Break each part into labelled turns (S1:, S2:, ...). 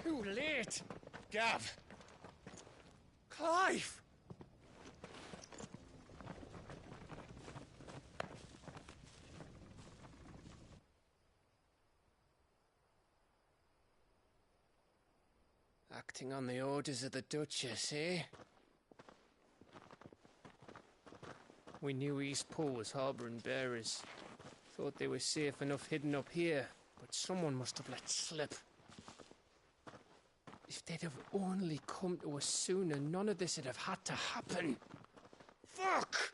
S1: Too late!
S2: Gav!
S1: Clive! Acting on the orders of the Duchess, eh? We knew East Pool was harbouring bearers. Thought they were safe enough hidden up here, but someone must have let slip. If they'd have only come to us sooner, none of this would have had to happen. Fuck!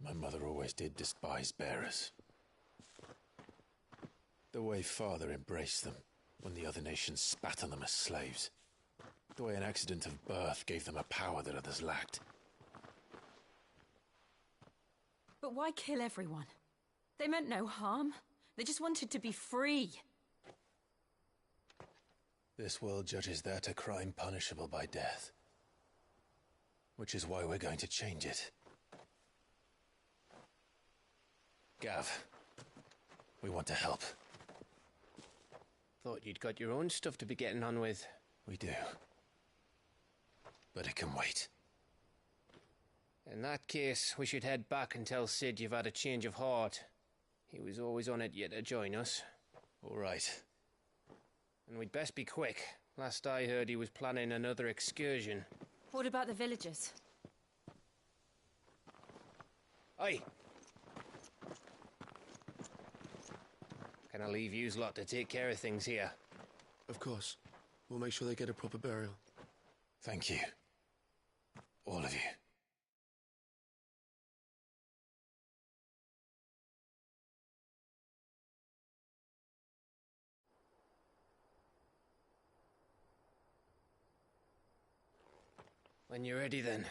S2: My mother always did despise bearers. The way Father embraced them when the other nations spat on them as slaves. The way an accident of birth gave them a power that others lacked.
S3: But why kill everyone? They meant no harm. They just wanted to be free.
S2: This world judges that a crime punishable by death. Which is why we're going to change it. Gav, we want to help.
S1: Thought you'd got your own stuff to be getting on with.
S2: We do. But it can wait.
S1: In that case, we should head back and tell Sid you've had a change of heart. He was always on it yet to join us.
S2: All right.
S1: And we'd best be quick. Last I heard, he was planning another excursion.
S3: What about the villagers?
S1: Aye. Can I leave yous lot to take care of things here?
S4: Of course. We'll make sure they get a proper burial.
S2: Thank you. All of you.
S1: When you're ready, then.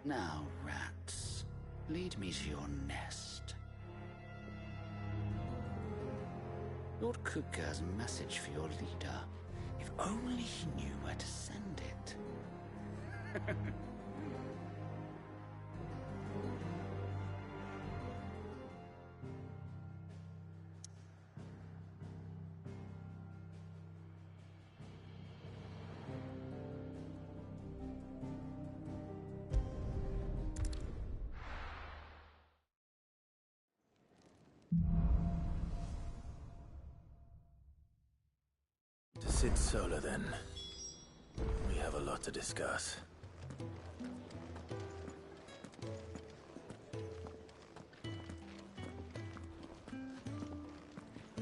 S5: Now, rats, lead me to your nest. Lord Kupka has a message for your leader. If only he knew where to send it.
S2: To Sid Solar, then. We have a lot to discuss.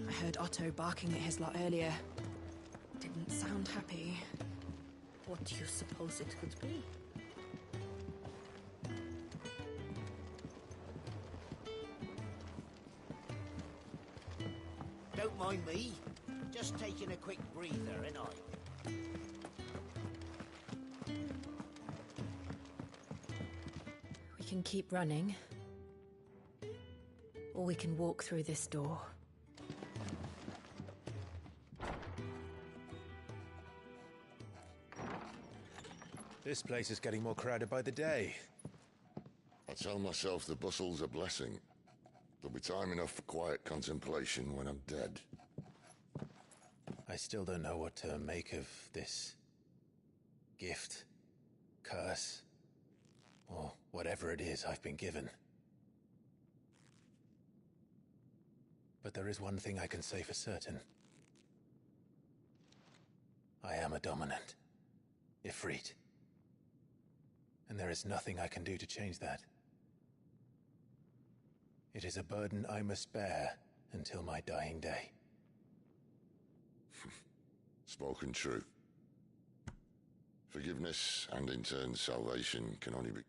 S3: I heard Otto barking at his lot earlier. Didn't sound happy.
S6: What do you suppose it could be?
S7: Don't mind me. Just taking a quick breather, ain't I?
S3: We can keep running. Or we can walk through this door.
S2: This place is getting more crowded by the day.
S8: I tell myself the bustle's a blessing. There'll be time enough for quiet contemplation when I'm dead.
S2: I still don't know what to make of this gift, curse, or whatever it is I've been given. But there is one thing I can say for certain. I am a dominant, Ifrit. And there is nothing I can do to change that. It is a burden I must bear until my dying day.
S8: Spoken true. Forgiveness and in turn salvation can only be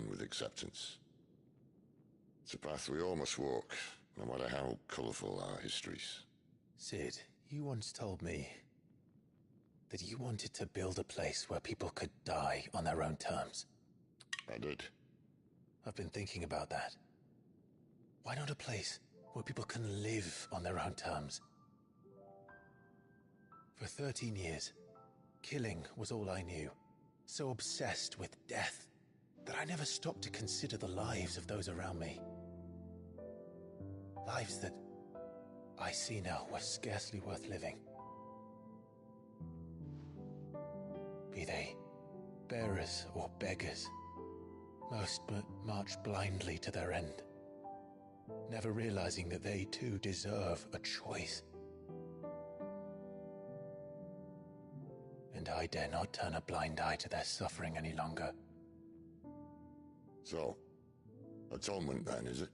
S8: begin with acceptance. It's a path we all must walk, no matter how colourful our histories.
S2: Sid, you once told me that you wanted to build a place where people could die on their own terms.
S8: I did.
S2: I've been thinking about that. Why not a place where people can live on their own terms? For 13 years, killing was all I knew. So obsessed with death that I never stopped to consider the lives of those around me. Lives that I see now were scarcely worth living. Be they bearers or beggars, most march blindly to their end, never realizing that they too deserve a choice. And I dare not turn a blind eye to their suffering any longer.
S8: So, atonement then, is it?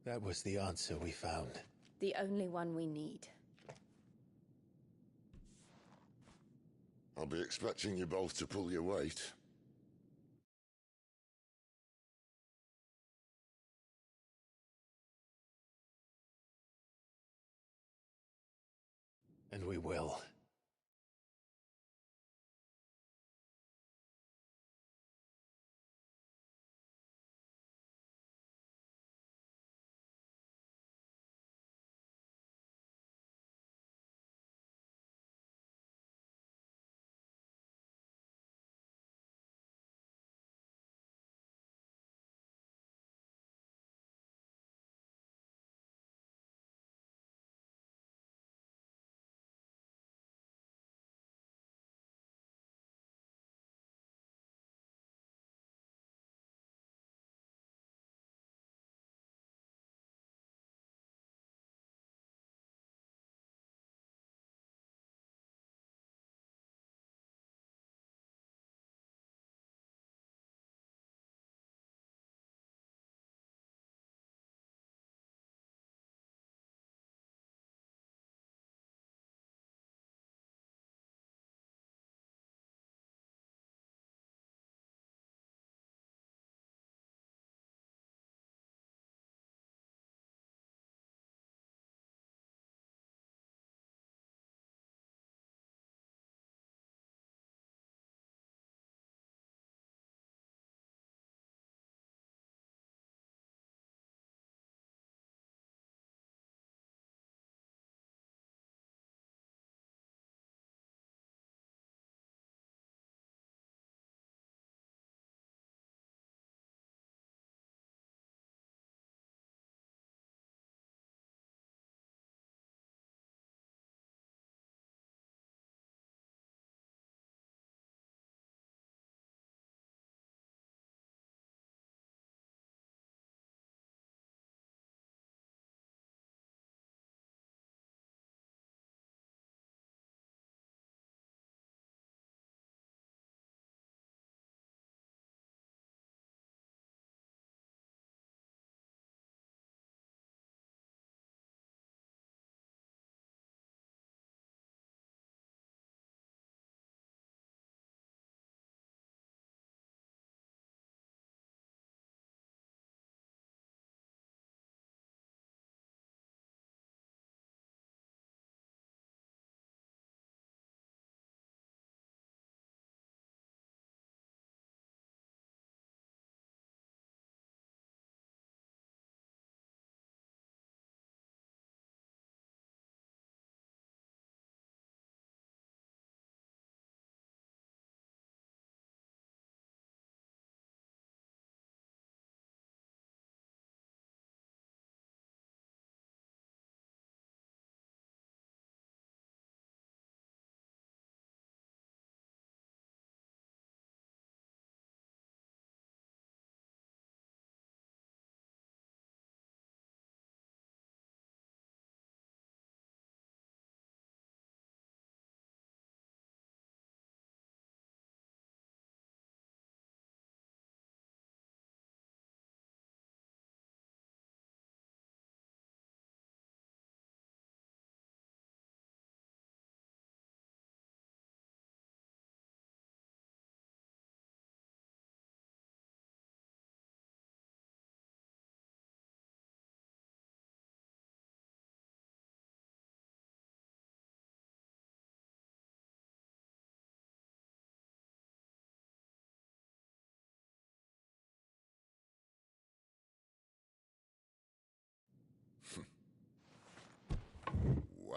S2: That was the answer we found.
S6: The only one we need.
S8: I'll be expecting you both to pull your weight.
S2: And we will.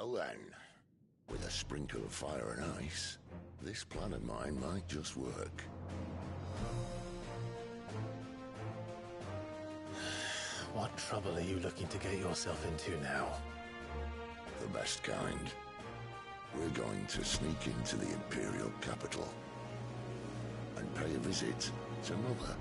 S8: Well then, with a sprinkle of fire and ice, this plan of mine might just work.
S2: What trouble are you looking to get yourself into now?
S8: The best kind. We're going to sneak into the Imperial capital and pay a visit to Mother.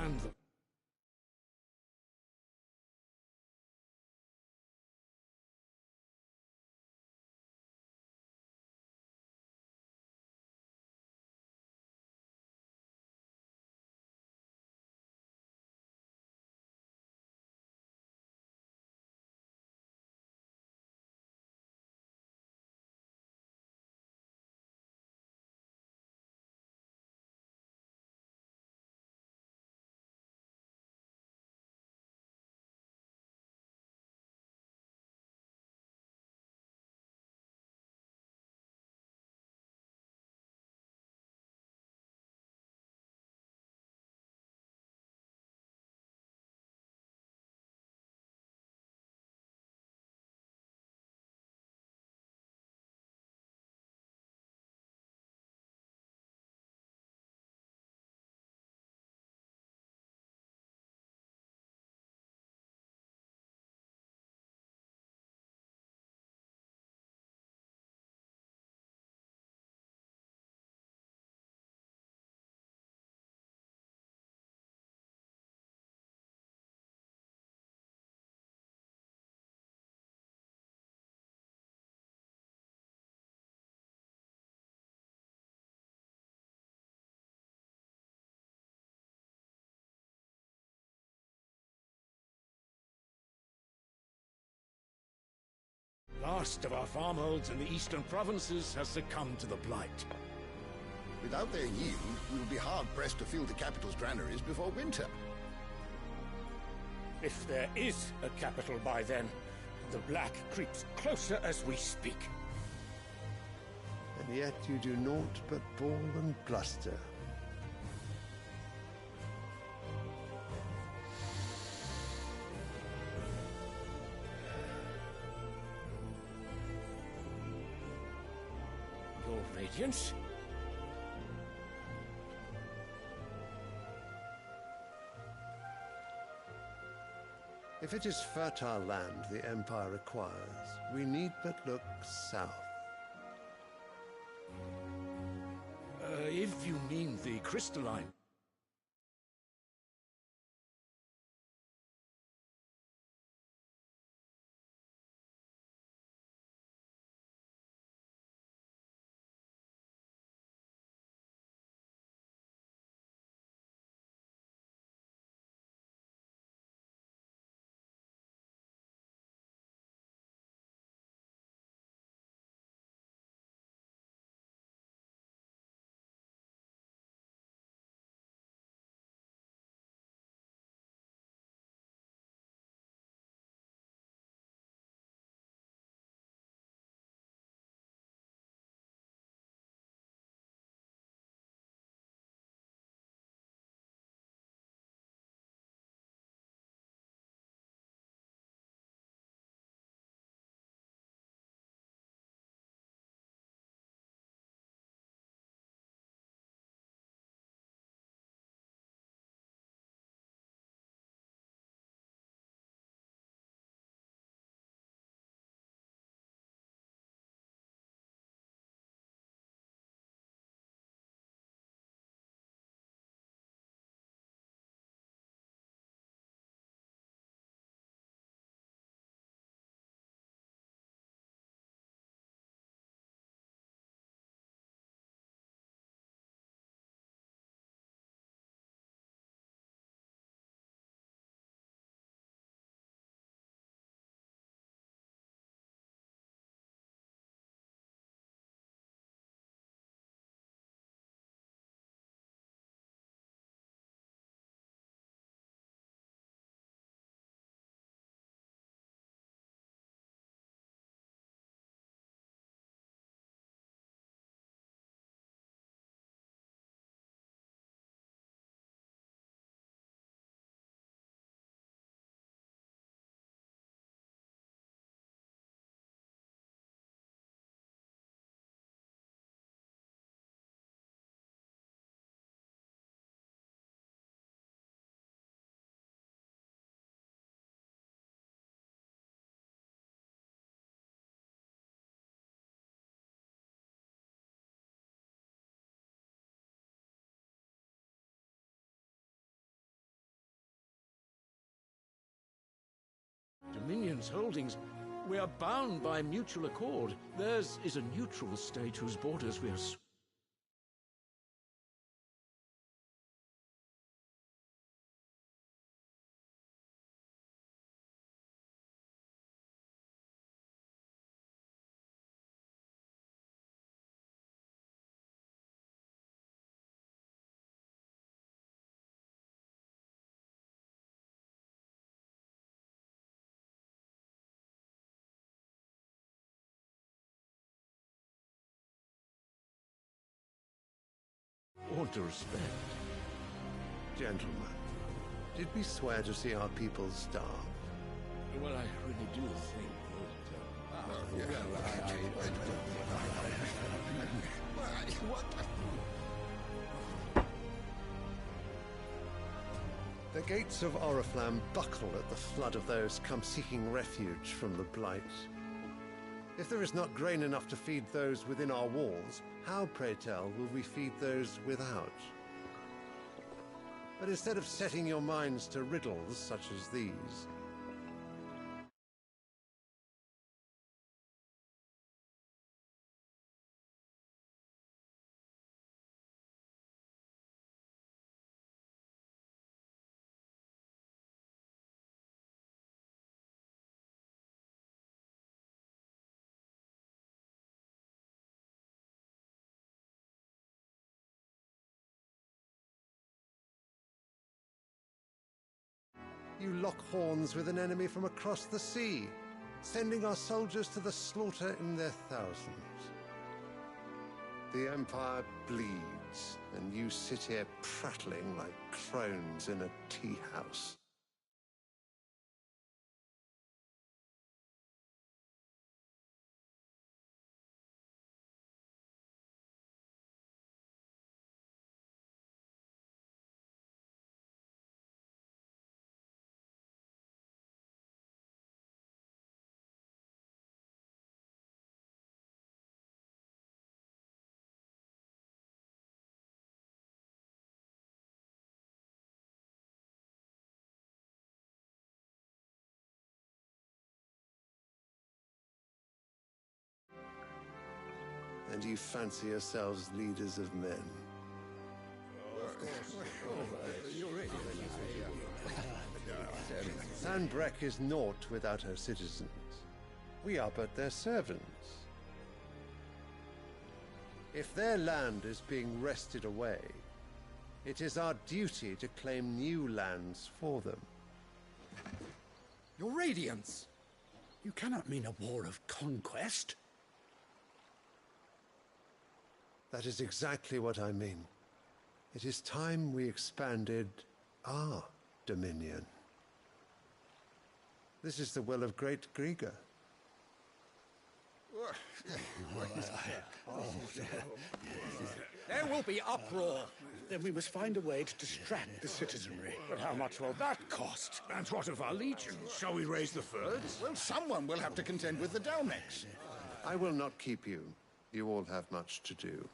S9: And the last of our farmholds in the eastern provinces has succumbed to the blight.
S8: Without their yield, we will be hard-pressed to fill the capital's granaries before winter.
S9: If there is a capital by then, the black creeps closer as we speak.
S10: And yet you do naught but bawl and bluster.
S9: Your Radiance?
S10: If it is fertile land the Empire requires, we need but look south.
S9: If you mean the crystalline. Dominion's holdings. We are bound by mutual accord. Theirs is a neutral state whose borders we are all to respect.
S10: Gentlemen, did we swear to see our people starve?
S9: Well, I really do think
S10: The gates of Oriflamme buckle at the flood of those come seeking refuge from the blight. If there is not grain enough to feed those within our walls, how, pray tell, will we feed those without? But instead of setting your minds to riddles such as these, You lock horns with an enemy from across the sea, sending our soldiers to the slaughter in their thousands. The Empire bleeds, and you sit here prattling like crones in a tea house. And you fancy yourselves leaders of men. Sanbreck is naught without her citizens. We are but their servants. If their land is being wrested away, it is our duty to claim new lands for them.
S9: Your Radiance! You cannot mean a war of conquest.
S10: That is exactly what I mean. It is time we expanded our dominion. This is the will of great Grieger.
S9: There will be uproar. Then we must find a way to distract the citizenry. But how much will that cost?
S11: And what of our legions? Shall we raise the Fyrds?
S12: Well, someone will have to contend with the Dalmex.
S10: I will not keep you. You all have much to do.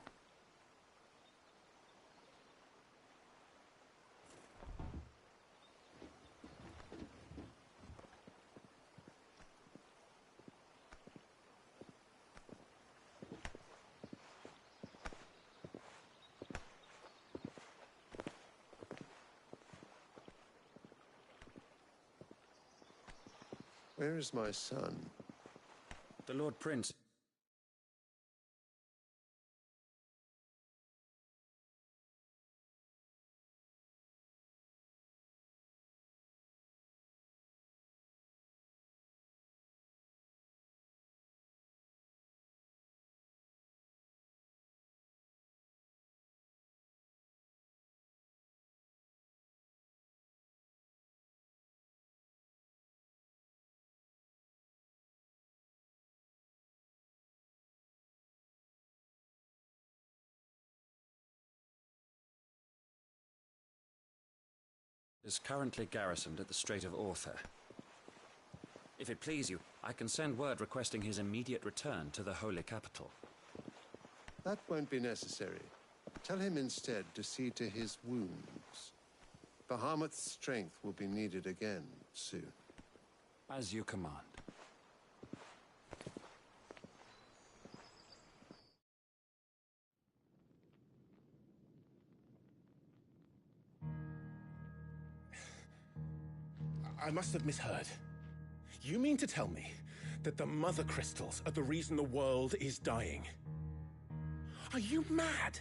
S10: Where is my son?
S13: The Lord Prince. Is currently garrisoned at the Strait of Author. If it please you, I can send word requesting his immediate return to the Holy Capital.
S10: That won't be necessary. Tell him instead to see to his wounds. Bahamut's strength will be needed again soon.
S13: As you command.
S11: I must have misheard. You mean to tell me that the Mother Crystals are the reason the world is dying? Are you mad?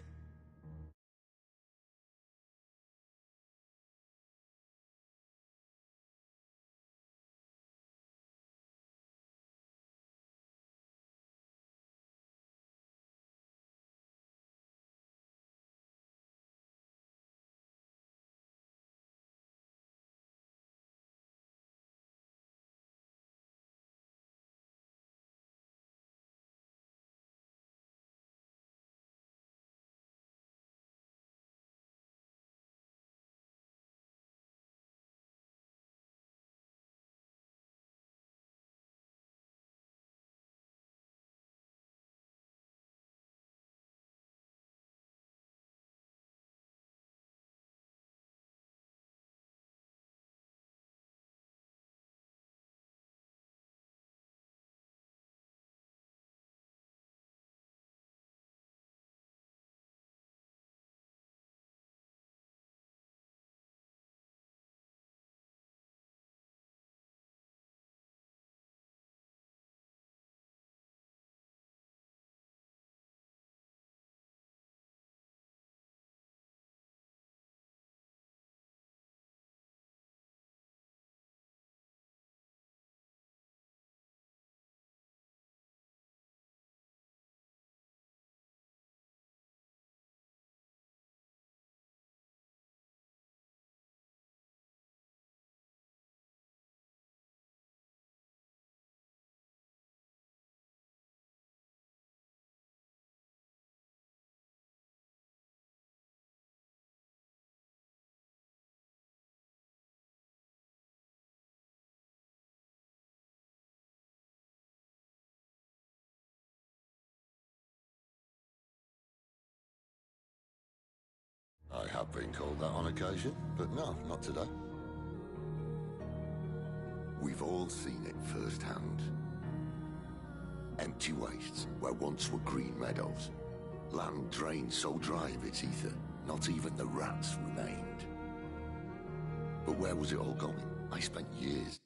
S8: have been called that on occasion, but no, not today. We've all seen it firsthand. Empty wastes where once were green meadows. Land drained so dry of its ether, not even the rats remained. But where was it all going? I spent years.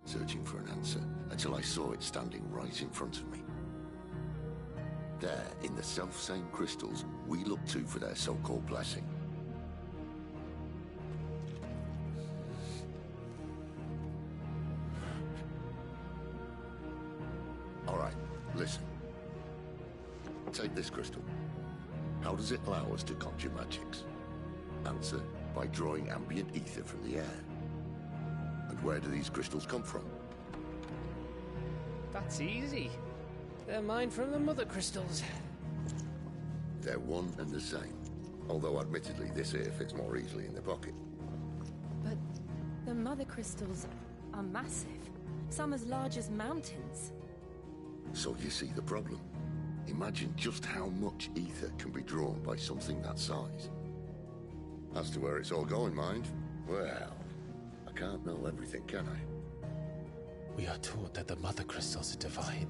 S8: Searching for an answer until I saw it standing right in front of me. There, in the self-same crystals we look to for their so-called blessing. All right, listen. Take this crystal. How does it allow us to conjure magics? Answer, by drawing ambient ether from the air. And where do these crystals come from?
S1: That's easy. They're mined from the mother crystals.
S8: They're one and the same. Although admittedly this here fits more easily in the pocket.
S3: But the mother crystals are massive. Some as large as mountains.
S8: So you see the problem. Imagine just how much ether can be drawn by something that size. As to where it's all going, mind, well, I can't know everything, can I?
S2: We are taught that the mother crystals are divine.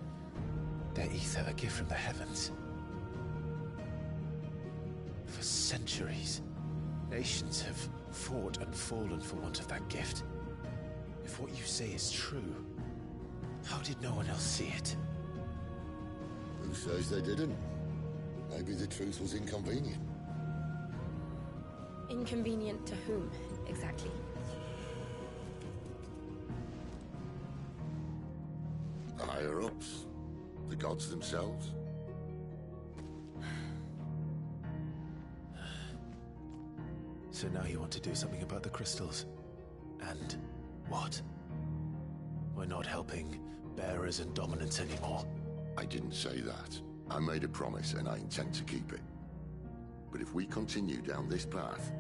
S2: Their ether a gift from the heavens. For centuries, nations have fought and fallen for want of that gift. If what you say is true, how did no one else see it?
S8: Who says they didn't? Maybe the truth was inconvenient.
S3: Inconvenient to whom, exactly?
S8: The higher-ups. The gods themselves.
S2: So now you want to do something about the crystals? And what? We're not helping bearers and dominants anymore.
S8: I didn't say that. I made a promise and I intend to keep it. But if we continue down this path,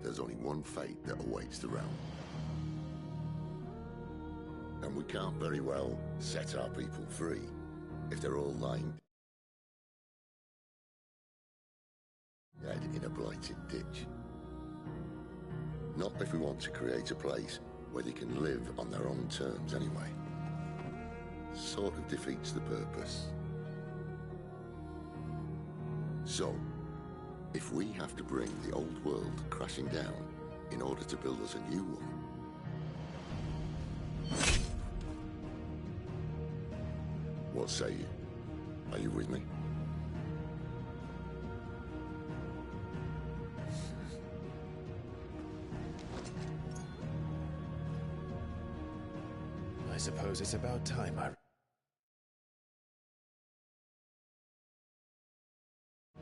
S8: there's only one fate that awaits the realm. And we can't very well set our people free if they're all lying dead in a blighted ditch. Not if we want to create a place where they can live on their own terms anyway. Sort of defeats the purpose. So, if we have to bring the old world crashing down in order to build us a new one, what say you? Are you with me?
S2: I suppose it's about time I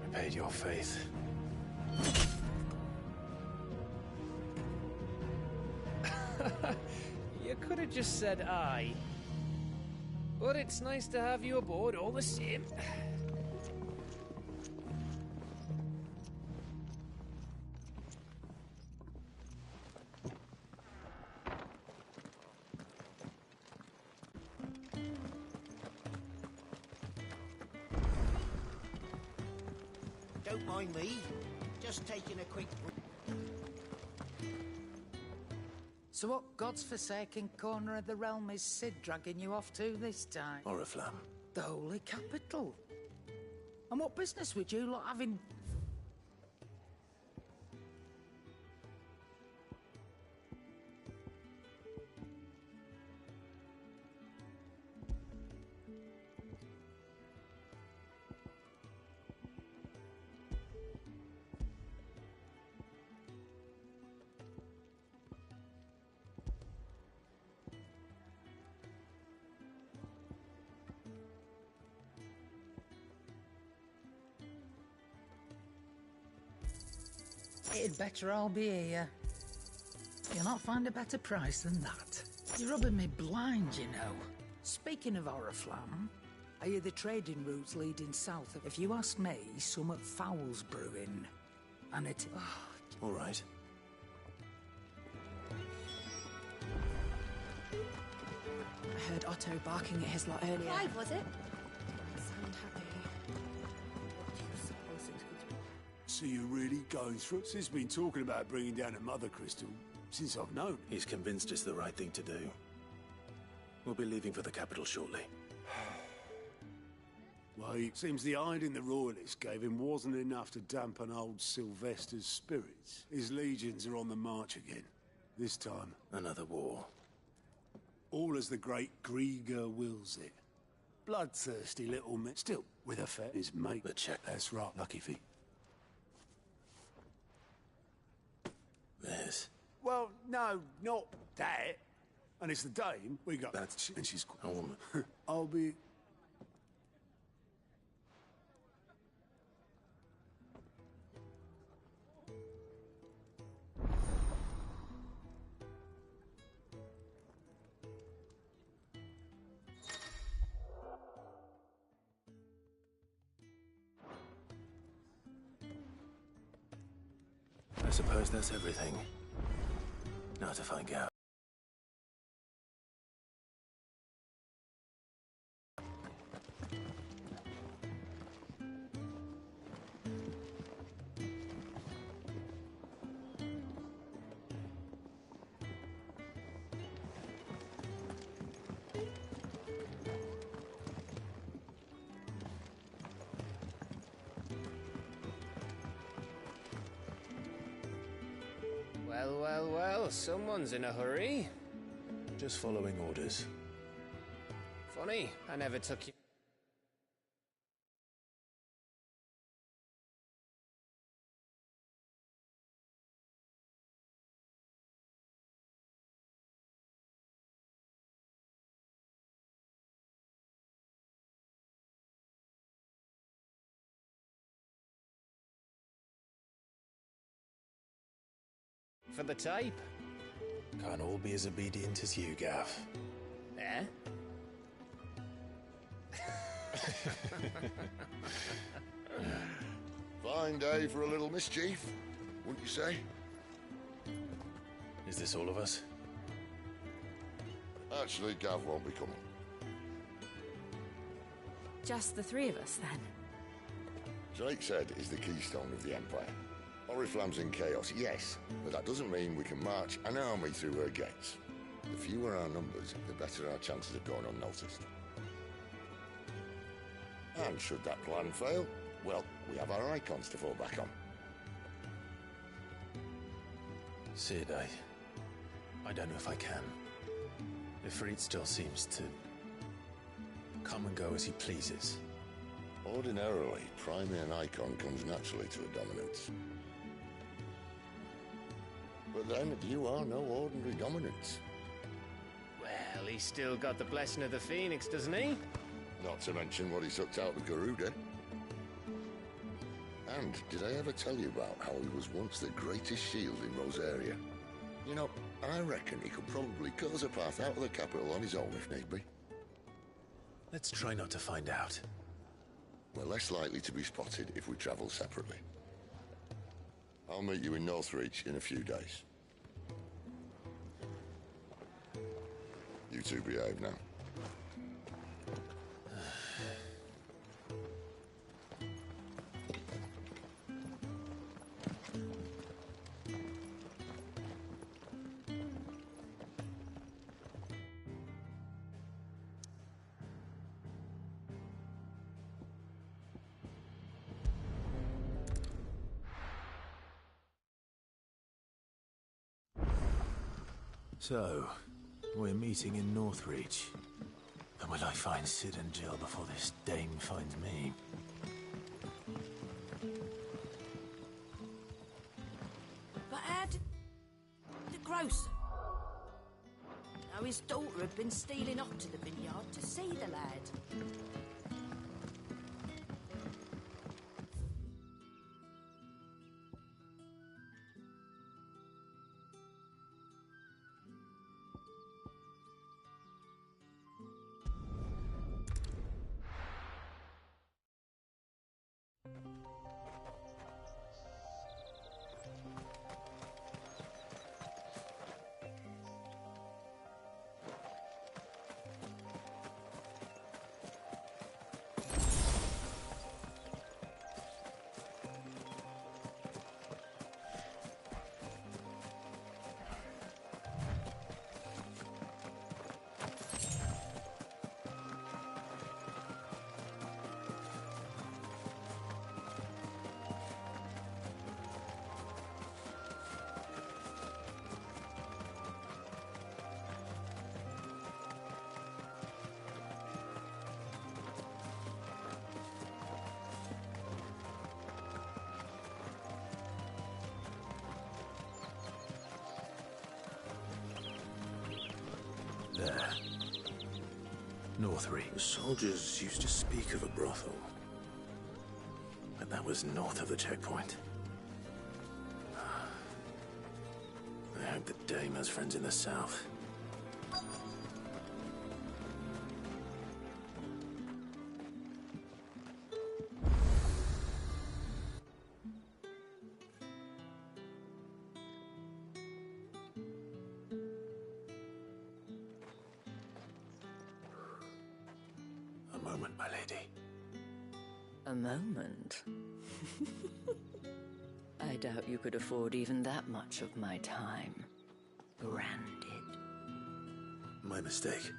S2: repaid your faith.
S1: You could have just said aye. But it's nice to have you aboard all the same.
S7: Don't mind me. Just taking a quick...
S14: So what God's forsaken corner of the realm is Sid dragging you off to this time?
S2: Oriflamme.
S14: The holy capital. And what business would you lot have in... It'd better all be here. You'll not find a better price than that. You're rubbing me blind, you know. Speaking of Oriflamme, I hear the trading routes leading south. If you ask me, somewhat foul's brewing. And it...
S2: All right.
S3: I heard Otto barking at his lot earlier.
S6: Clive, was it?
S3: Sound happy.
S15: So you're really going through it? He's been talking about bringing down a mother crystal since I've known.
S2: He's convinced it's the right thing to do. We'll be leaving for the capital shortly.
S15: Well, it seems the hiding the royalists gave him wasn't enough to dampen old Sylvester's spirits. His legions are on the march again. This time.
S2: Another war.
S15: All as the great Grieger wills it. Bloodthirsty little man. Still, with a fat his mate.
S2: But check.
S15: That's right, lucky feet.
S2: This.
S15: Well, no, not that. And it's the dame we got.
S2: That's...
S15: And she's...
S2: a woman.
S15: I'll be...
S2: I suppose that's everything. Now to find out.
S1: Well, well, well, someone's in a hurry.
S2: Just following orders.
S1: Funny, I never took you... for the type.
S2: Can't all be as obedient as you, Gav.
S1: Eh?
S8: Fine day for a little mischief, wouldn't you say?
S2: Is this all of us?
S8: Actually, Gav won't be coming.
S3: Just the three of us, then?
S8: Drake said is the keystone of the Empire. Oriflamme's in chaos, yes, but that doesn't mean we can march an army through her gates. The fewer our numbers, the better our chances of going unnoticed. And should that plan fail, well, we have our icons to fall back on.
S2: Sid, I don't know if I can. Ifrit still seems to come and go as he pleases.
S8: Ordinarily, priming an icon comes naturally to a dominance. But then, you are no ordinary dominance.
S1: Well, he's still got the blessing of the Phoenix, doesn't he?
S8: Not to mention what he sucked out of Garuda. And did I ever tell you about how he was once the greatest shield in Rosaria? You know, I reckon he could probably cut us a path out of the capital on his own if need be.
S2: Let's try not to find out.
S8: We're less likely to be spotted if we travel separately. I'll meet you in Northreach in a few days. You two behave now.
S2: So, we're meeting in Northreach. And will I find Sid and Jill before this dame finds me?
S16: But how did the grocer know his daughter had been stealing off to the vineyard to see the lad?
S2: Northry.
S11: The soldiers used to speak of a brothel.
S2: But that was north of the checkpoint. I hope the Dame has friends in the south. A moment, my lady.
S6: A moment? I doubt you could afford even that much of my time. Branded.
S2: My mistake.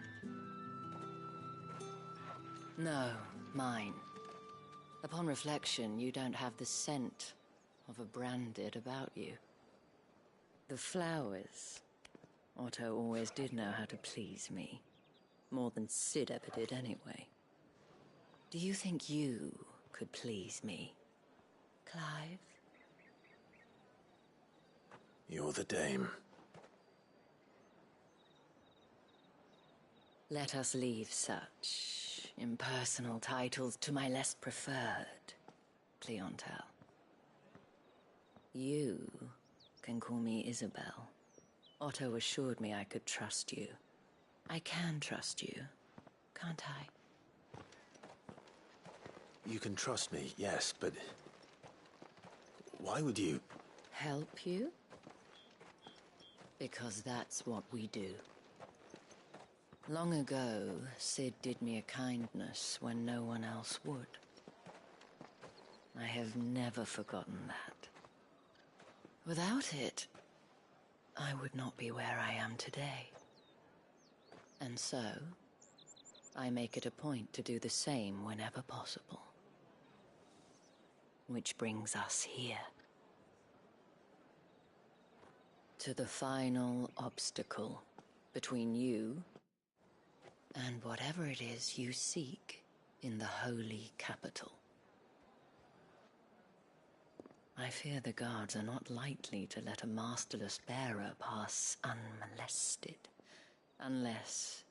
S6: No, mine. Upon reflection, you don't have the scent of a branded about you. The flowers. Otto always did know how to please me. More than Sid ever did anyway. Do you think you could please me, Clive?
S2: You're the Dame.
S6: Let us leave such impersonal titles to my less preferred clientele. You can call me Isabel. Otto assured me I could trust you. I can trust you, can't I?
S2: You can trust me, yes, but... why would you...
S6: Help you? Because that's what we do. Long ago, Sid did me a kindness when no one else would. I have never forgotten that. Without it, I would not be where I am today. And so, I make it a point to do the same whenever possible. Which brings us here. To the final obstacle between you and whatever it is you seek in the holy capital. I fear the guards are not likely to let a masterless bearer pass unmolested. Unless...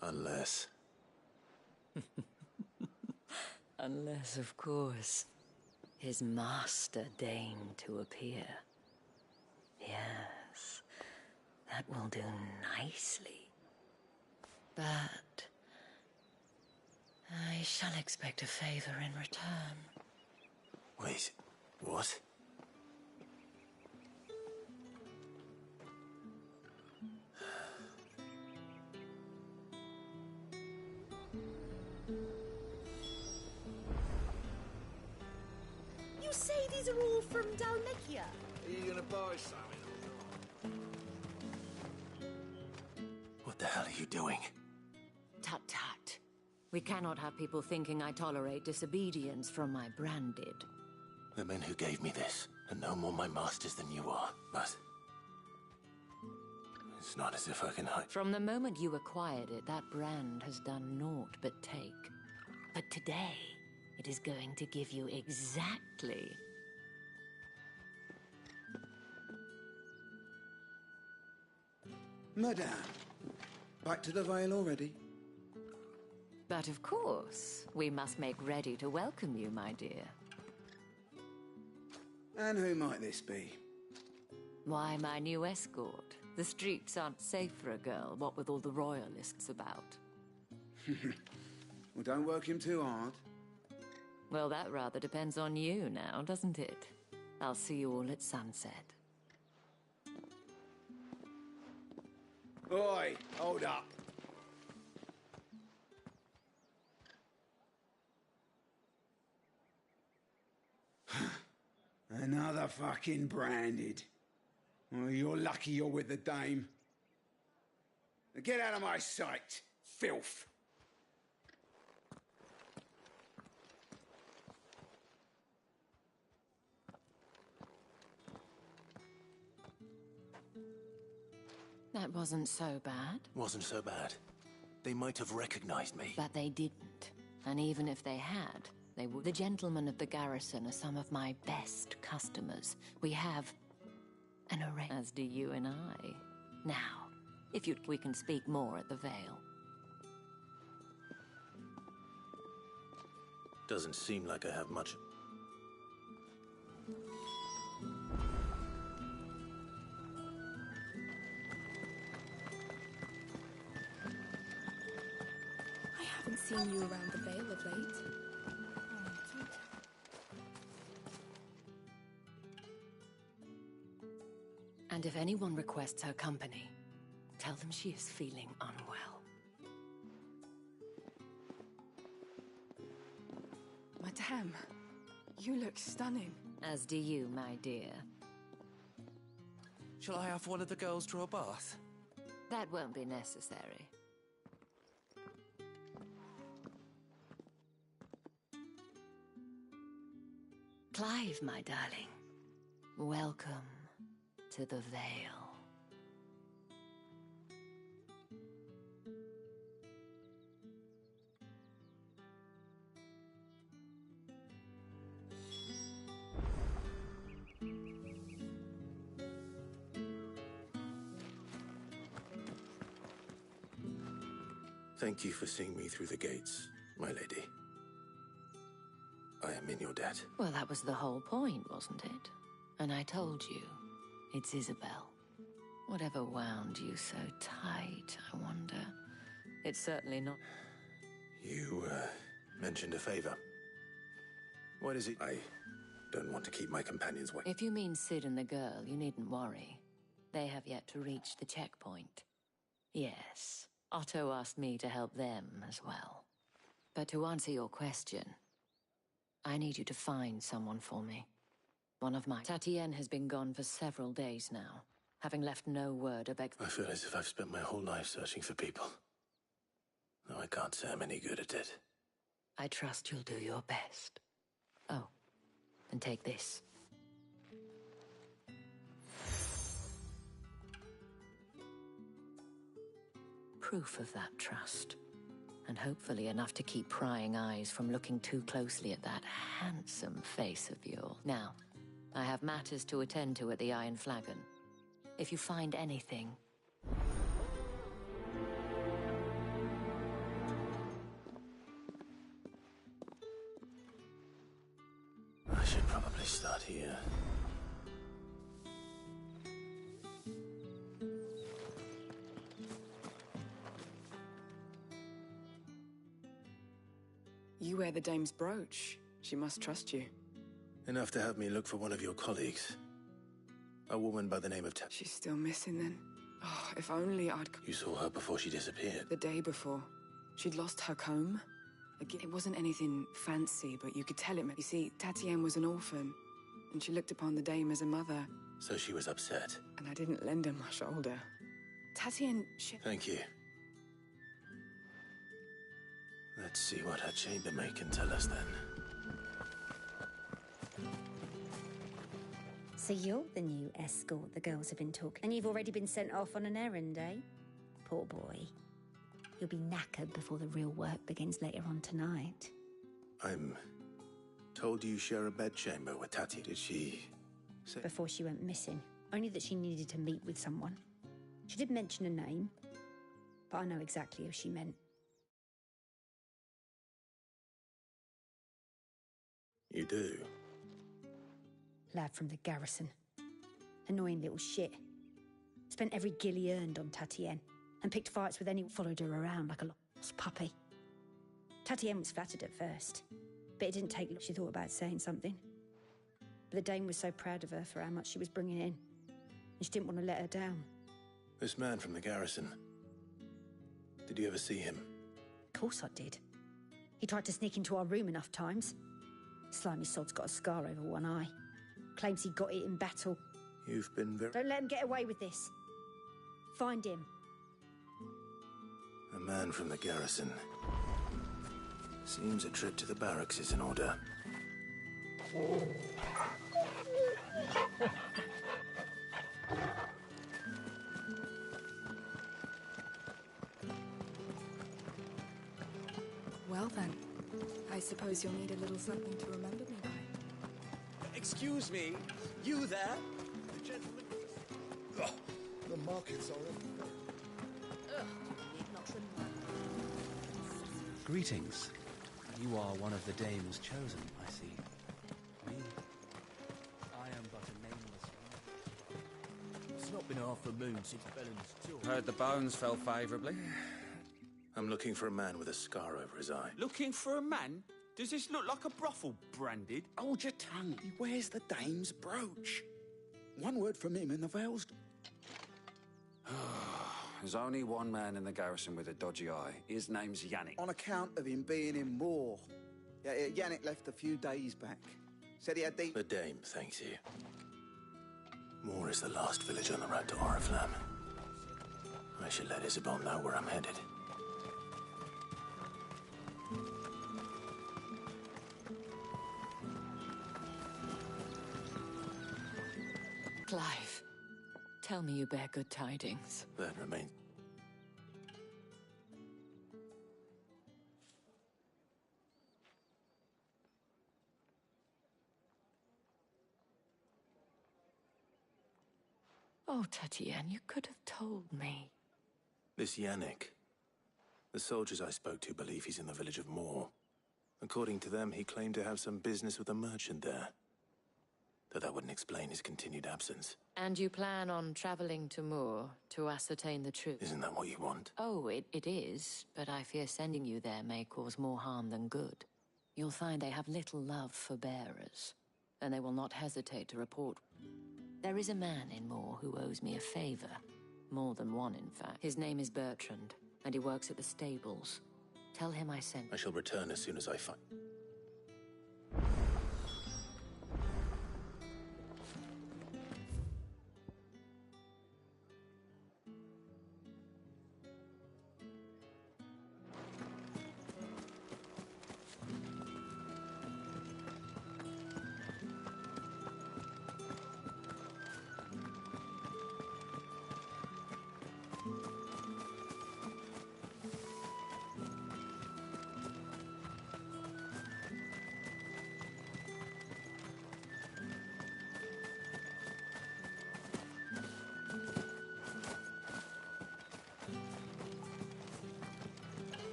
S2: Unless...
S6: Unless, of course, his master deigned to appear. Yes, that will do nicely. But... I shall expect a favor in return.
S2: Wait, what?
S17: You say these are all from Dalmekia?
S12: Are you gonna buy something?
S2: What the hell are you doing?
S6: Tut-tut. We cannot have people thinking I tolerate disobedience from my branded.
S2: The men who gave me this are no more my masters than you are, but... it's not as if I can hide...
S6: From the moment you acquired it, that brand has done naught but take. But today, it is going to give you exactly...
S18: Madame, back to the Vale already?
S6: But of course, we must make ready to welcome you, my dear.
S18: And who might this be?
S6: Why, my new escort. The streets aren't safe for a girl, what with all the royalists about.
S18: Well, don't work him too hard.
S6: Well, that rather depends on you now, doesn't it? I'll see you all at sunset.
S18: Oi, hold up. Another fucking branded. Well, you're lucky you're with the Dame. Now get out of my sight, filth.
S6: That wasn't so bad.
S2: Wasn't so bad. They might have recognized me.
S6: But they didn't. And even if they had, they would. The gentlemen of the garrison are some of my best customers. We have an array, as do you and I. Now, If we can speak more at the Vale.
S2: Doesn't seem like I have much.
S19: I haven't seen you around the Vale of late.
S6: And if anyone requests her company, tell them she is feeling unwell.
S19: Madame, you look stunning.
S6: As do you, my dear.
S20: Shall I have one of the girls draw a bath?
S6: That won't be necessary. Clive, my darling. Welcome to the Vale.
S2: Thank you for seeing me through the gates, my lady. I am in your debt.
S6: Well, that was the whole point, wasn't it? And I told you, it's Isabel. Whatever wound you so tight, I wonder. It's certainly not...
S2: You, mentioned a favor. What is it? I don't want to keep my companions waiting.
S6: If you mean Sid and the girl, you needn't worry. They have yet to reach the checkpoint. Yes, Otto asked me to help them as well. But to answer your question, I need you to find someone for me. One of my... Tatienne has been gone for several days now, having left no word of
S2: I feel as if I've spent my whole life searching for people. Though I can't say I'm any good at it.
S6: I trust you'll do your best. Oh, and take this. Proof of that trust. And hopefully enough to keep prying eyes from looking too closely at that handsome face of yours. Now, I have matters to attend to at the Iron Flagon. If you find anything...
S2: I should probably start here.
S19: You wear the dame's brooch. She must trust you.
S2: Enough to have me look for one of your colleagues. A woman by the name of
S19: She's still missing then. Oh, if only I'd...
S2: You saw her before she disappeared.
S19: The day before. She'd lost her comb. Again, it wasn't anything fancy, but you could tell it. You see, Tatienne was an orphan, and she looked upon the dame as a mother.
S2: So she was upset.
S19: And I didn't lend her my shoulder. Tatienne,
S2: Thank you. Let's see what her chambermaid can tell us then.
S21: So you're the new escort the girls have been talking. And you've already been sent off on an errand, eh? Poor boy. You'll be knackered before the real work begins later on tonight.
S2: I'm told you share a bedchamber with Tati. Did she say?
S21: Before she went missing. Only that she needed to meet with someone. She did mention a name, but I know exactly who she meant.
S2: You do?
S21: Lad from the garrison. Annoying little shit. Spent every guil he earned on Tatienne, and picked fights with anyone who followed her around like a lost puppy. Tatienne was flattered at first, but it didn't take long. She thought about saying something. But the dame was so proud of her for how much she was bringing in, and she didn't want to let her down.
S2: This man from the garrison. Did you ever see him?
S21: Of course I did. He tried to sneak into our room enough times. Slimy sod's got a scar over one eye. Claims he got it in battle.
S2: You've been very...
S21: Don't let him get away with this. Find him.
S2: A man from the garrison. Seems a trip to the barracks is in order.
S19: Well then, I suppose you'll need a little something to remember me by.
S12: Excuse me, you there?
S22: The gentleman... Oh, the markets are everywhere.
S4: Greetings. You are one of the dames chosen, I see. Me? I am but a nameless one.
S12: It's not been half a moon since Belen's tour.
S13: Heard the bones fell favourably.
S2: I'm looking for a man with a scar over his eye.
S12: Looking for a man? Does this look like a brothel, Branded?
S5: Hold your tongue. He wears the dame's brooch. One word from him and the veil's...
S13: There's only one man in the garrison with a dodgy eye. His name's Yannick.
S5: On account of him being in war. Yeah, Yannick left a few days back. Said he had deep...
S2: The dame thanks you. Moor is the last village on the road to Oriflamme. I should let Isabel know where I'm headed.
S6: Clive, tell me you bear good tidings.
S2: That remains.
S6: Oh, Tatienne, you could have told me.
S2: This Yannick. The soldiers I spoke to believe he's in the village of Moor. According to them, he claimed to have some business with a merchant there. Though that wouldn't explain his continued absence.
S6: And you plan on traveling to Moor to ascertain the truth?
S2: Isn't that what you want?
S6: Oh, it is, but I fear sending you there may cause more harm than good. You'll find they have little love for bearers, and they will not hesitate to report. There is a man in Moor who owes me a favor. More than one, in fact. His name is Bertrand, and he works at the stables. Tell him I sent...
S2: I shall return as soon as I find...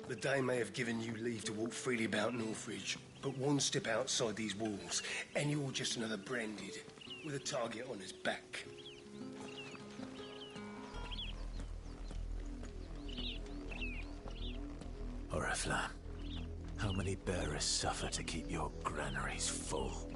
S22: The Dame may have given you leave to walk freely about Northridge, but one step outside these walls, and you're just another Branded, with a target on his back.
S2: Oriflamme, how many bearers suffer to keep your granaries full?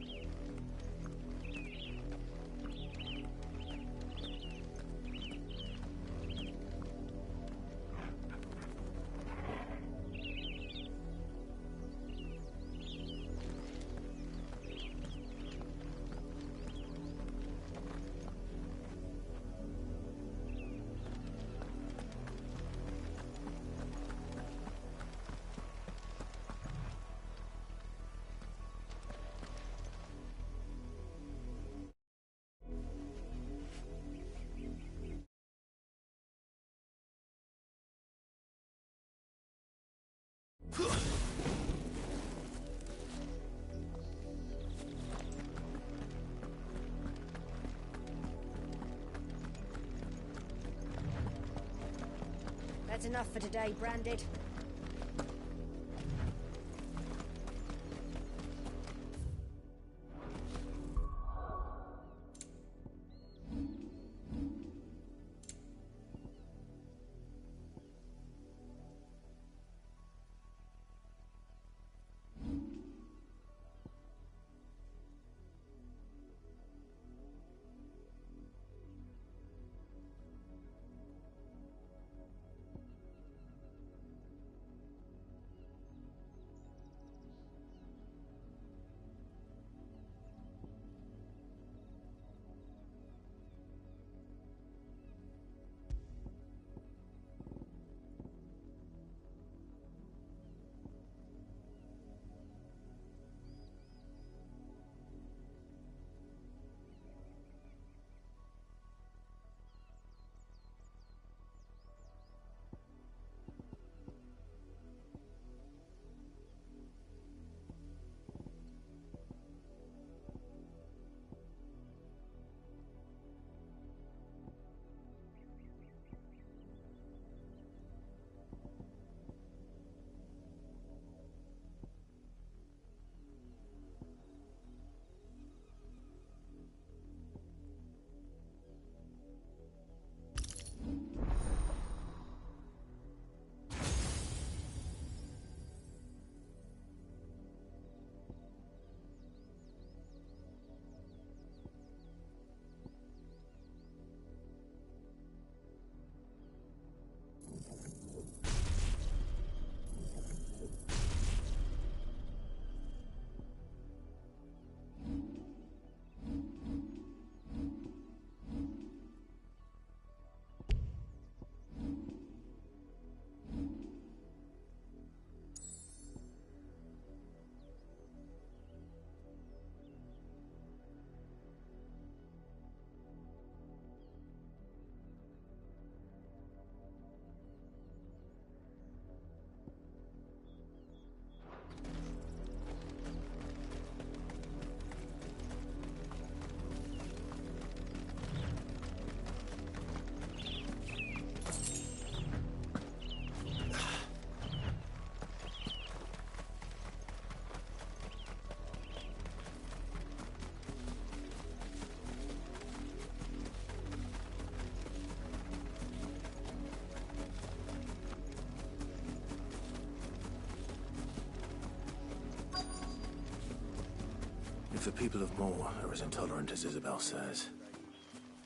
S21: That's enough for today, Branded.
S2: the people of Moor are as intolerant as Isabel says,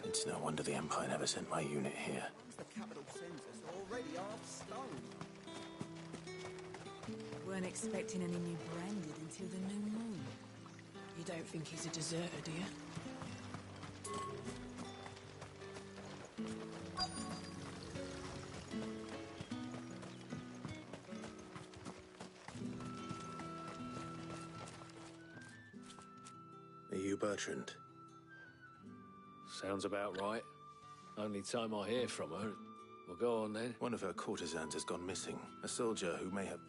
S2: it's no wonder the Empire never sent my unit here.
S9: The capital census already half stone.
S16: Weren't expecting any new branded until the new moon.
S10: You don't think he's a deserter, do you?
S2: Are you Bertrand?
S23: Sounds about right. Only time I hear from her. Well, go on then.
S2: One of her courtesans has gone missing. A soldier who may have...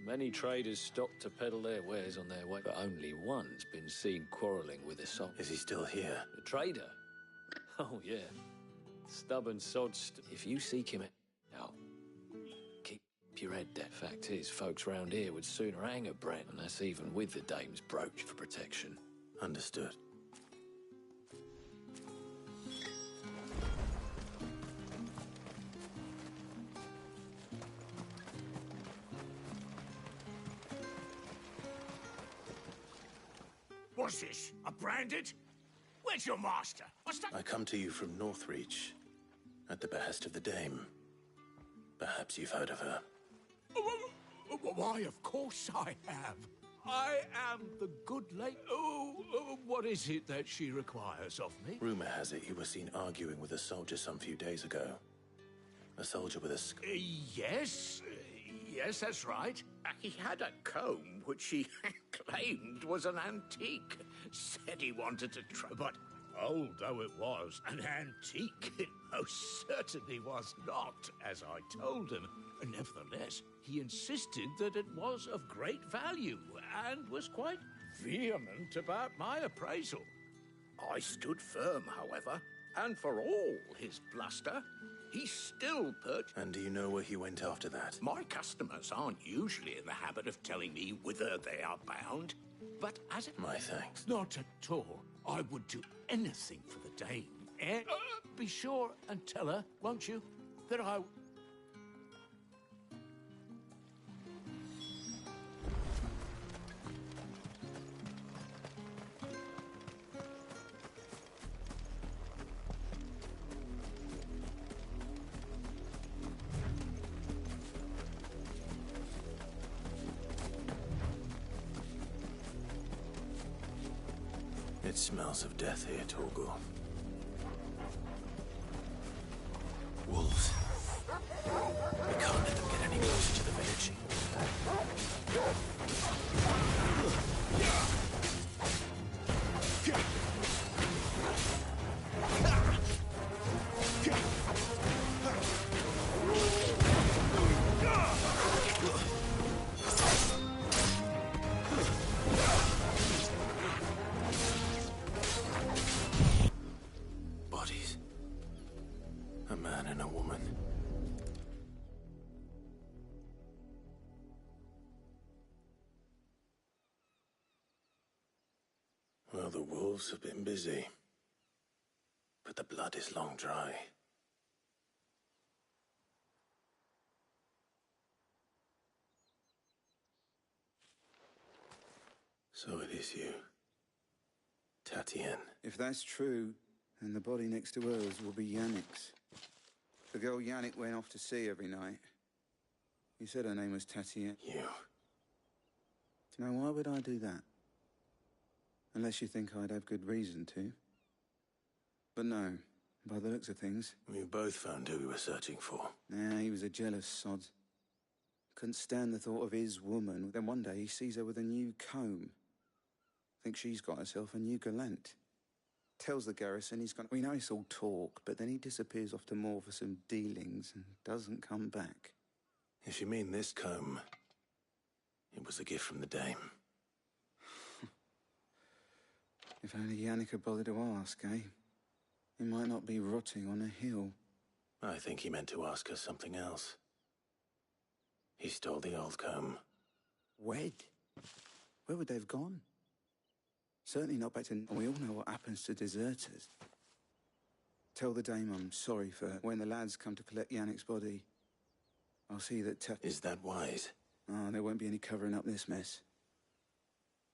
S23: Many traders stopped to peddle their wares on their way, but only one's been seen quarrelling with a salt.
S2: Is he still here?
S23: The trader? Oh, yeah. Stubborn sod. If you seek him out, keep your head down. Fact is, folks round here would sooner hang a Brent, and that's even with the dame's brooch for protection.
S2: Understood.
S24: What's this? A branded? Where's your master?
S2: I come to you from Northreach, at the behest of the Dame. Perhaps you've heard of her.
S24: Why, of course I have. I am the good lady. What is it that she requires of me?
S2: Rumor has it you were seen arguing with a soldier some few days ago. A soldier with a
S24: Yes, that's right. He had a comb which he claimed was an antique. Said he wanted to try, but old though it was, an antique it most certainly was not, as I told him. Nevertheless, he insisted that it was of great value and was quite vehement about my appraisal. I stood firm, however, and for all his bluster, he still perched.
S2: And do you know where he went after that?
S24: My customers aren't usually in the habit of telling me whither they are bound, but as it...
S2: My thanks.
S24: Not at all. I would do anything for the Dame. Be sure and tell her, won't you, that I...
S2: It smells of death here, Torgor. Wolves. We can't let them get any closer to the village. Bodies. A man and a woman. Well, the wolves have been busy. But the blood is long dry. So it is you. Tatienne.
S18: If that's true, then the body next to hers will be Yannick's. The girl Yannick went off to see every night. You said her name was Tatienne.
S2: You.
S18: Now, why would I do that? Unless you think I'd have good reason to. But no, by the looks of things...
S2: We both found who we were searching for.
S18: Nah, he was a jealous sod. Couldn't stand the thought of his woman. Then one day he sees her with a new comb. Thinks she's got herself a new gallant. Tells the garrison he's gone. We know it's all talk, but then he disappears off to Moor for some dealings and doesn't come back.
S2: If you mean this comb, it was a gift from the Dame.
S18: If only Yannick had bothered to ask, eh? He might not be rotting on a hill.
S2: I think he meant to ask us something else. He stole the old comb.
S18: Wed? Where would they have gone? Certainly not back to... We all know what happens to deserters. Tell the Dame I'm sorry for her. When the lads come to collect Yannick's body, I'll see that...
S2: Is that wise?
S18: Oh, there won't be any covering up this mess.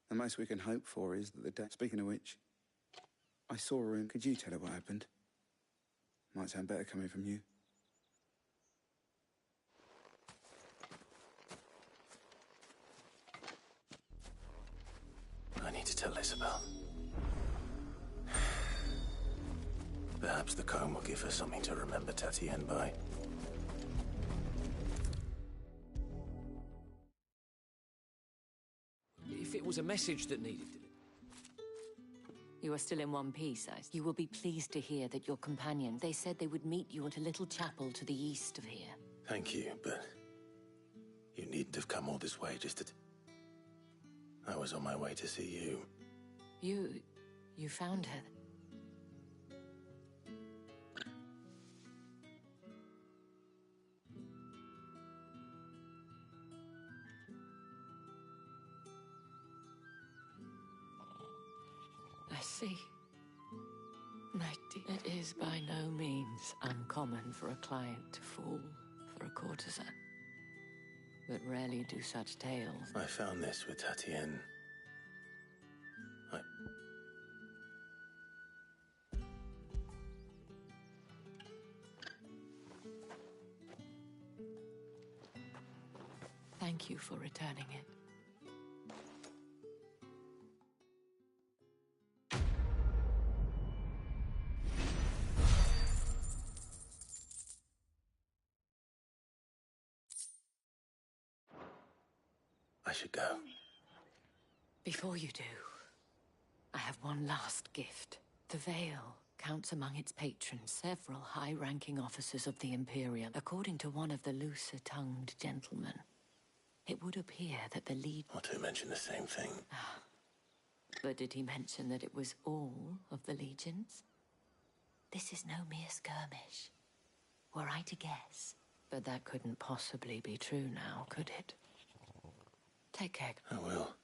S18: The most we can hope for is that the day... Speaking of which, I saw her in... Could you tell her what happened? Might sound better coming from you.
S2: I need to tell Isabel. Perhaps the comb will give her something to remember Tatienne by.
S23: If it was a message that needed...
S6: You are still in one piece, You will be pleased to hear that your companion, they said they would meet you at a little chapel to the east of here.
S2: Thank you, but you needn't have come all this way just to... I was on my way to see you.
S6: You found her? I see. My dear, it is by no means uncommon for a client to fall for a courtesan. But rarely do such tales.
S2: I found this with Tatienne.
S6: Thank you for returning it.
S2: I should go.
S6: Before you do, I have one last gift. The Veil counts among its patrons several high-ranking officers of the Imperium. According to one of the looser-tongued gentlemen, it would appear that the lead...
S2: Not to mention the same thing.
S6: But did he mention that it was all of the legions? This is no mere skirmish. Were I to guess. But that couldn't possibly be true now, could it? Take care.
S2: I will.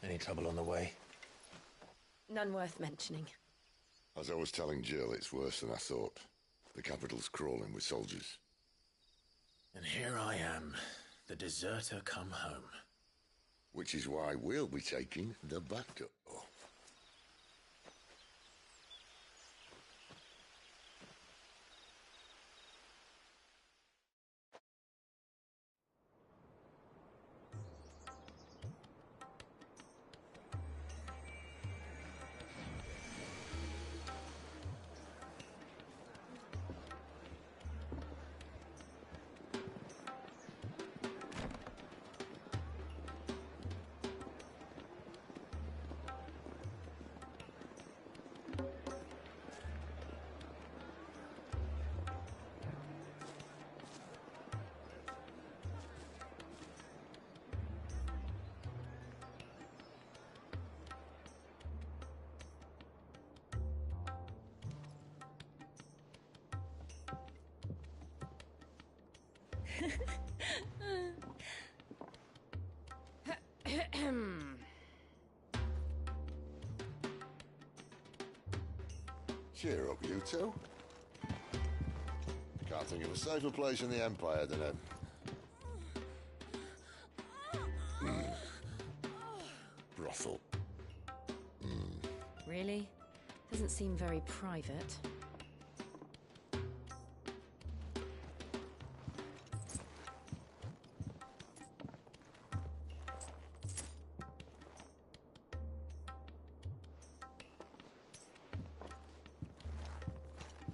S2: Any trouble on the way?
S17: None worth mentioning.
S8: As I was telling Jill, it's worse than I thought. The capital's crawling with soldiers.
S2: And here I am, the deserter come home.
S8: Which is why we'll be taking the back door. Cheer up, you two. Can't think of a safer place in the Empire than it. Brothel.
S17: Really? Doesn't seem very private.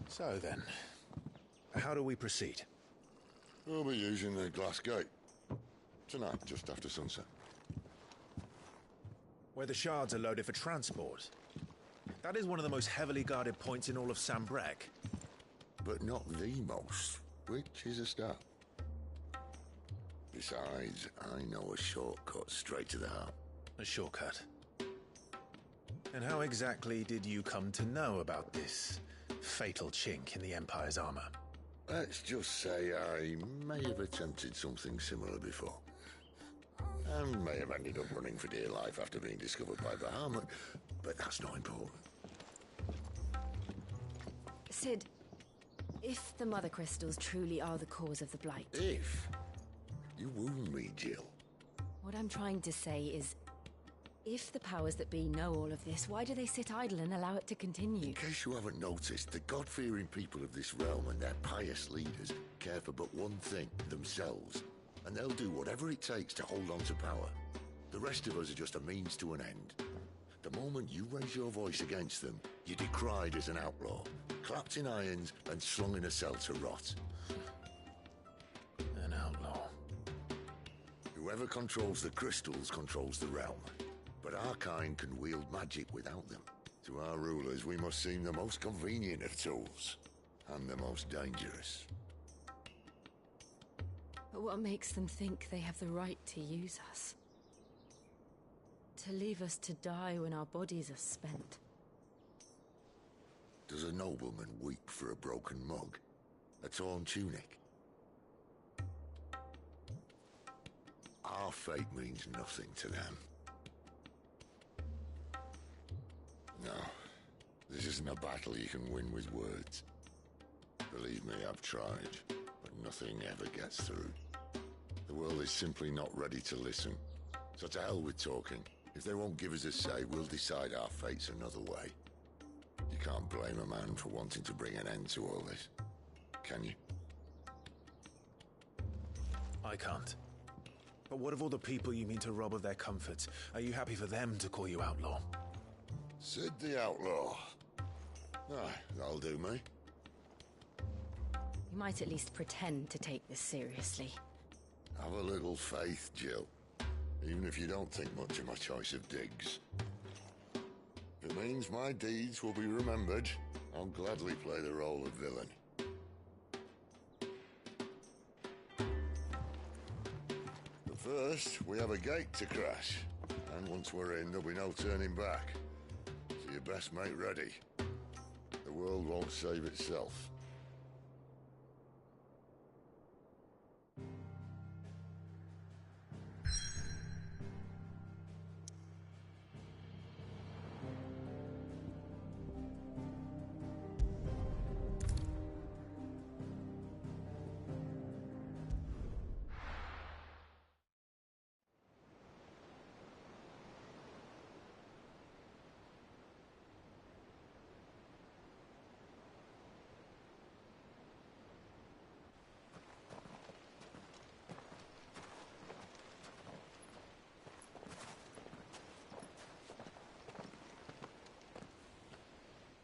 S2: So then, how do we proceed?
S8: We'll be using the glass gate. Tonight, just after sunset.
S2: Where the shards are loaded for transport. That is one of the most heavily guarded points in all of Sambrek.
S8: But not the most, which is a start. Besides, I know a shortcut straight to the heart.
S2: A shortcut? And how exactly did you come to know about this fatal chink in the Empire's armor?
S8: Let's just say I may have attempted something similar before. And may have ended up running for dear life after being discovered by Bahamut, but that's not important.
S17: Sid, if the Mother Crystals truly are the cause of the Blight...
S8: If? You wound me, Jill.
S17: What I'm trying to say is, if the powers that be know all of this, why do they sit idle and allow it to continue?
S8: In case you haven't noticed, the God-fearing people of this realm and their pious leaders care for but one thing, themselves. And they'll do whatever it takes to hold on to power. The rest of us are just a means to an end. The moment you raise your voice against them, you're decried as an outlaw, clapped in irons and slung in a cell to rot.
S2: An outlaw.
S8: Whoever controls the crystals controls the realm. But our kind can wield magic without them. To our rulers, we must seem the most convenient of tools. And the most dangerous.
S17: But what makes them think they have the right to use us? To leave us to die when our bodies are spent?
S8: Does a nobleman weep for a broken mug? A torn tunic? Our fate means nothing to them. No, this isn't a battle you can win with words. Believe me, I've tried, but nothing ever gets through. The world is simply not ready to listen. So to hell with talking. If they won't give us a say, we'll decide our fates another way. You can't blame a man for wanting to bring an end to all this, can you?
S2: I can't. But what of all the people you mean to rob of their comforts? Are you happy for them to call you outlaw?
S8: Sid the Outlaw. Ah, that'll do me.
S17: You might at least pretend to take this seriously.
S8: Have a little faith, Jill. Even if you don't think much of my choice of digs. If it means my deeds will be remembered, I'll gladly play the role of villain. But first, we have a gate to crash. And once we're in, there'll be no turning back. So you best make ready. The world won't save itself.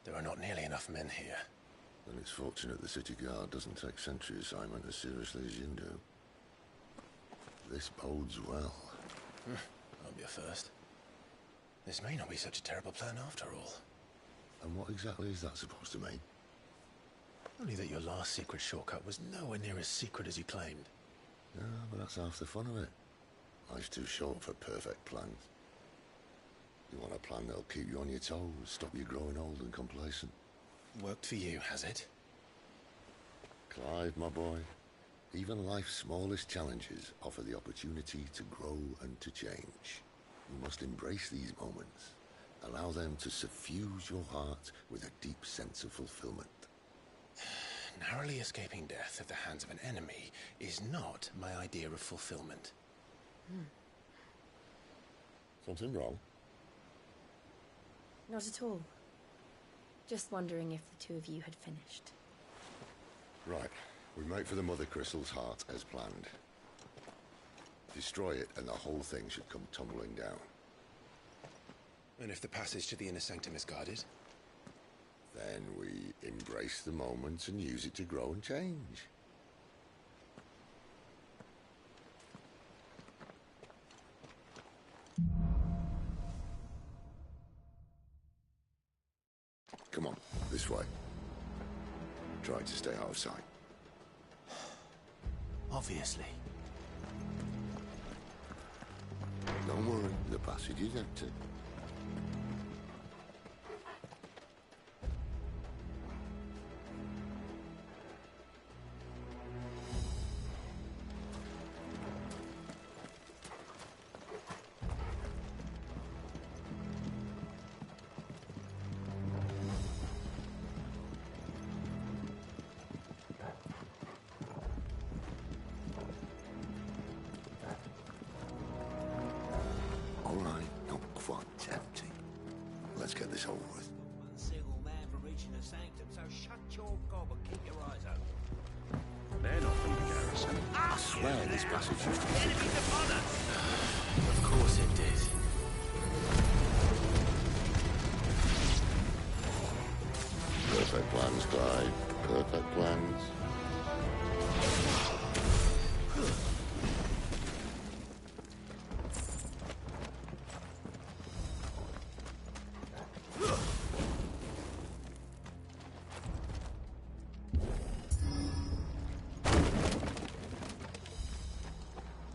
S2: There are not nearly enough men here.
S8: Then it's fortunate the city guard doesn't take sentry assignment as seriously as you do. This bodes well.
S2: I'll be a first. This may not be such a terrible plan after all.
S8: And what exactly is that supposed to mean?
S2: Only that your last secret shortcut was nowhere near as secret as you claimed.
S8: Yeah, but that's half the fun of it. Life's too short for perfect plans. You want a plan that'll keep you on your toes, stop you growing old and complacent.
S2: Worked for you, has it?
S8: Clive, my boy, Even life's smallest challenges offer the opportunity to grow and to change. You must embrace these moments. Allow them to suffuse your heart with a deep sense of fulfillment.
S11: Narrowly escaping death at the hands of an enemy is not my idea of fulfillment.
S8: Something wrong?
S17: Not at all. Just wondering if the two of you had finished.
S8: Right. We make for the Mother Crystal's heart as planned. Destroy it and the whole thing should come tumbling down.
S11: And if the passage to the inner sanctum is guarded?
S8: Then we embrace the moment and use it to grow and change. Come on, this way. Try to stay out of sight.
S11: Obviously.
S8: Don't worry, the passage is empty. Let's get this over with.
S24: One single man for reaching the sanctum, so shut your gob and keep your eyes open.
S8: They're not from the garrison. I swear this passage used to be...
S24: Enemies upon us!
S11: Of course it did.
S8: Perfect plans, Clyde. Perfect plans.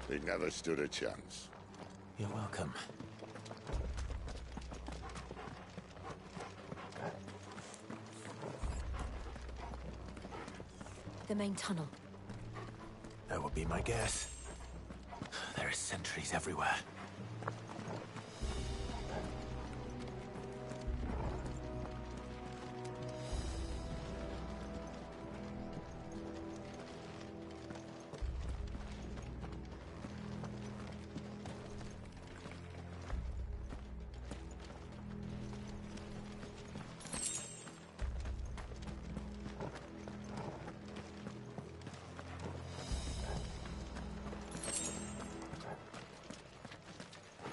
S8: He never stood a chance.
S11: You're welcome.
S17: The main tunnel.
S11: That would be my guess. There are sentries everywhere.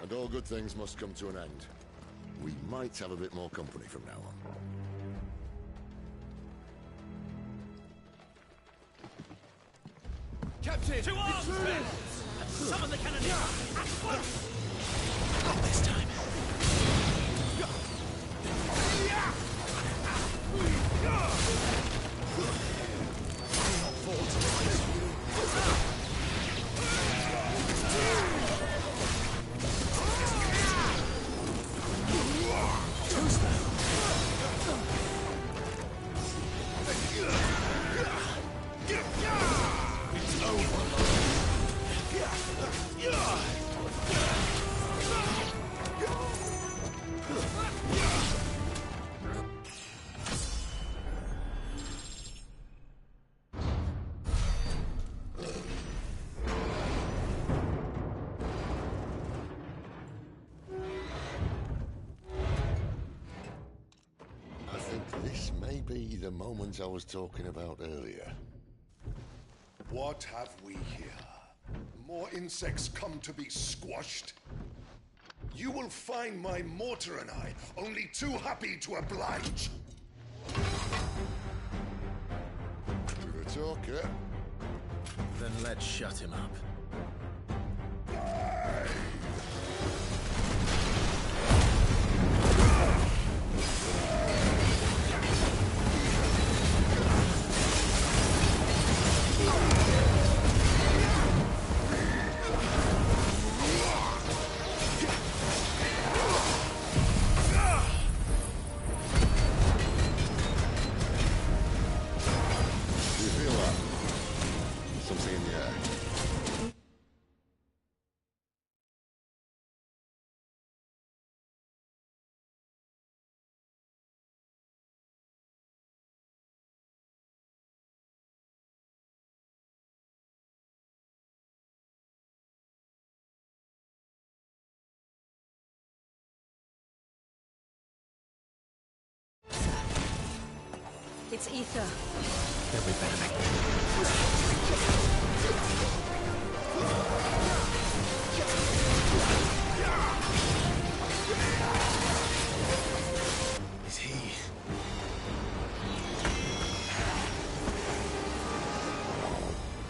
S8: And all good things must come to an end. We might have a bit more company from now on.
S24: Captain! To arms, men! Summon the cannoneer! At once!
S11: Not this time.
S8: This may be the moment I was talking about earlier.
S3: What have we here? More insects come to be squashed? You will find my mortar and I only too happy to oblige.
S8: To the talker.
S11: Then let's shut him up.
S8: Something
S17: It's ether.
S11: Then we better make... Is he...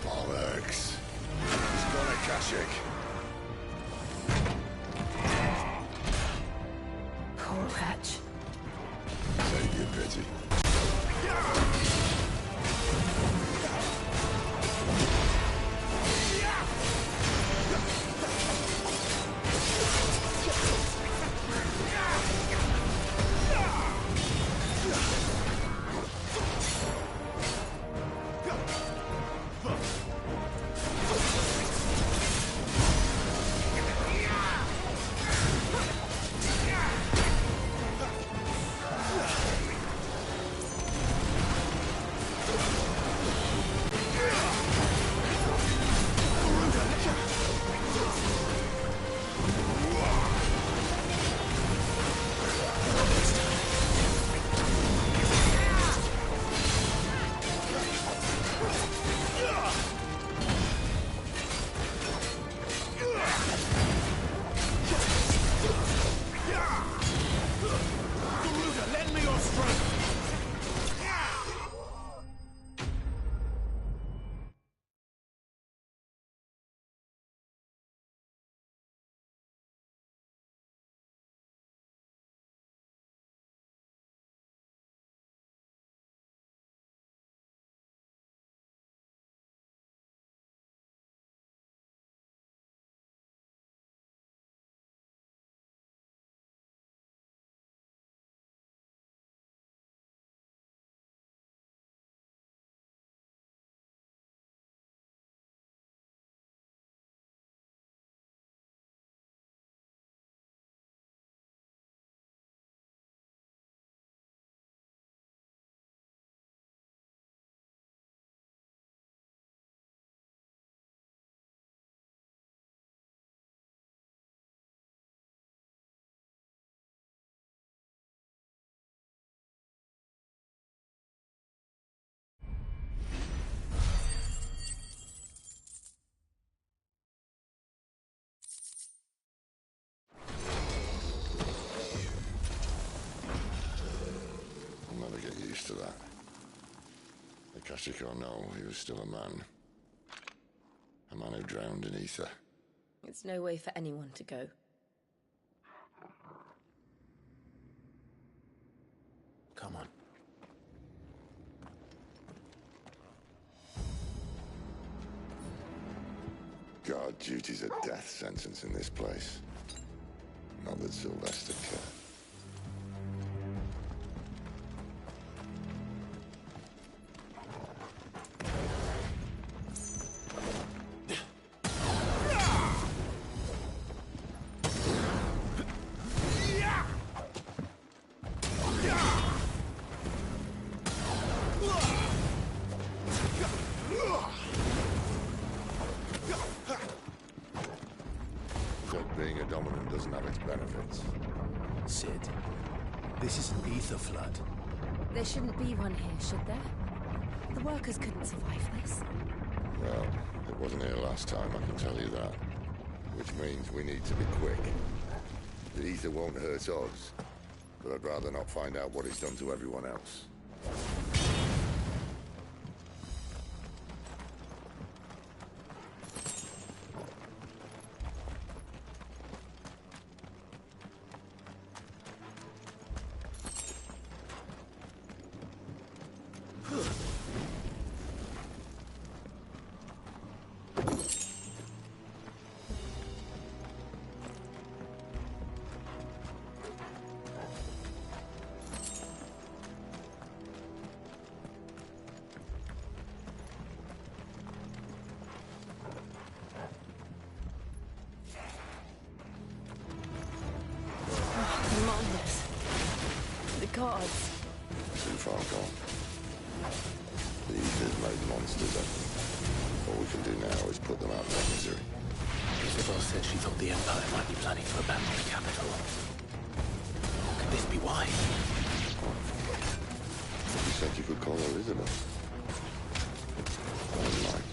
S3: Bollocks. He's got a Kashyyyk.
S17: Poor wretch.
S3: Take your pity. To that. The Kashyyyk or no, he was still a man. A man who drowned in ether.
S17: It's no way for anyone to go.
S11: Come on.
S3: Guard duty's a death sentence in this place. Not that Sylvester cared. Being a dominant doesn't have its benefits.
S11: Sid, this is an ether flood.
S17: There shouldn't be one here, should there? The workers couldn't survive this.
S3: Well, it wasn't here last time, I can tell you that. Which means we need to be quick. The ether won't hurt us, but I'd rather not find out what it's done to everyone else.
S17: Gods.
S3: Too far gone. The ether's made monsters of them. All we can do now is put them out of their misery.
S11: Isabel said she thought the Empire might be planning to abandon the capital. Could this be why?
S3: Besides,
S8: said you could call her Isabel. Never mind.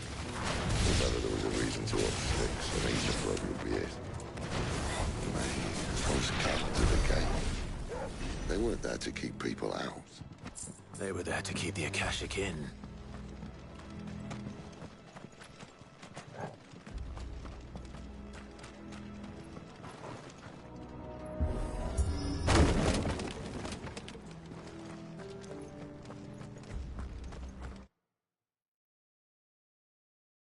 S8: If ever there was a reason to up sticks, an Asia blood would be it. Man, those cats to the gate. They weren't there to keep people out.
S2: They were there to keep the Akashic in.